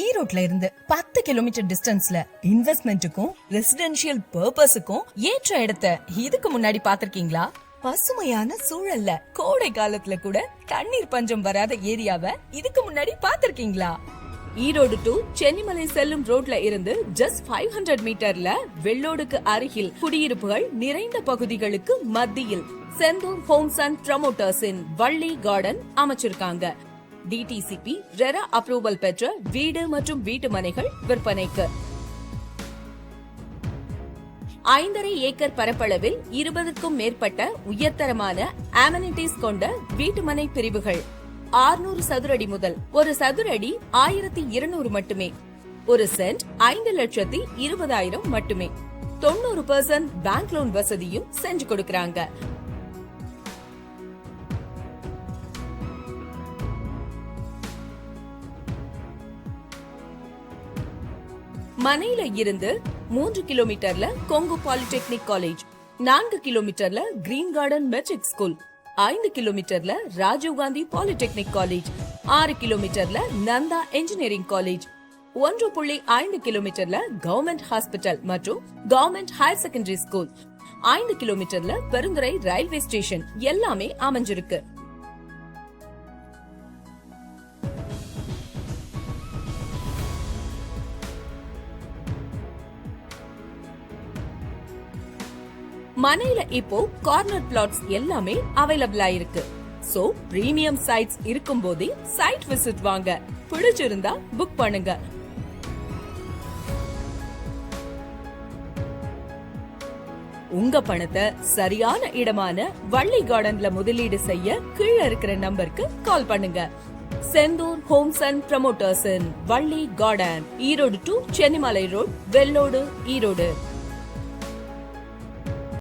ஈரோட்ல இருந்து 10 கிலோமீட்டர் டிஸ்டன்ஸ்ல இன்வெஸ்ட்மெண்ட்டுக்கும் ரெசிடென்ஷியல் பர்பஸுக்கும் ஏற்ற இடத்தை இதுக்கு முன்னாடி பாத்திருக்கீங்களா? பசுமையான சூழல்ல கோடை காலத்துல கூட தண்ணீர் பஞ்சம் வராத ஏரியாவை இதுக்கு முன்னாடி பாத்திருக்கீங்களா? ஈரோடு டு சென்னிமலை செல்லும் ரோட்ல இருந்து ஜஸ்ட் 500 மீட்டர்ல வெள்ளோடுக்கு அருகில் குடியிருப்புகள் நிறைந்த பகுதிகளுக்கு மத்தியில் செந்தூர் ஹோம்ஸ் அண்ட் ப்ரமோட்டர்ஸின் வள்ளி கார்டன் அமைச்சிருக்காங்க. DTCP ரெரா அப்ரூவல் பெற்ற வீடு மற்றும் வீட்டு மனைகள் விற்பனைக்கு. 5.5 ஏக்கர் பரப்பளவில் 20க்கும் மேற்பட்ட உயர்தரமான அமெனிட்டிஸ் கொண்ட வீட்டுமனை பிரிவுகள். 600 சதுரடி முதல் ஒரு சதுரடி 1200 மட்டுமே. ஒரு சென்ட் 5,20,000 மட்டுமே. 90% பேங்க் லோன் வசதியும் செஞ்சு கொடுக்கறாங்க. மனையில இருந்து 3 கிலோமீட்டர்ல கொங்கு பாலிடெக்னிக் காலேஜ், 4 கிலோமீட்டர்ல கிரீன் கார்டன் மெட்ரிக் ஸ்கூல், 5 கிலோமீட்டர்ல ராஜீவ்காந்தி பாலிடெக்னிக் காலேஜ், 6 கிலோமீட்டர்ல நந்தா இன்ஜினியரிங் காலேஜ், 1.5 கிலோமீட்டர்ல கவர்மெண்ட் ஹாஸ்பிட்டல் மற்றும் கவர்மெண்ட் ஹையர் செகண்டரி ஸ்கூல், 5 கிலோமீட்டர்ல பெருந்துறை ரயில்வே ஸ்டேஷன் எல்லாமே அமைஞ்சிருக்கு. மனையில இப்போ கார்னர் பிளாட்ஸ் எல்லாமே அவைலபிளா இருக்கு. சோ பிரீமியம் சைட்ஸ் இருக்கும் போதே சைட் விசிட் வாங்க. பிடிச்சிருந்தா புக் பண்ணுங்க. உங்க பணத்தை சரியான இடமான வள்ளி கார்டன்ல முதலீடு செய்ய கீழே இருக்கிற நம்பருக்கு கால் பண்ணுங்க. Senthur homes and promoters Valli garden, Erode to Chennimalai road, Vellode, Erode.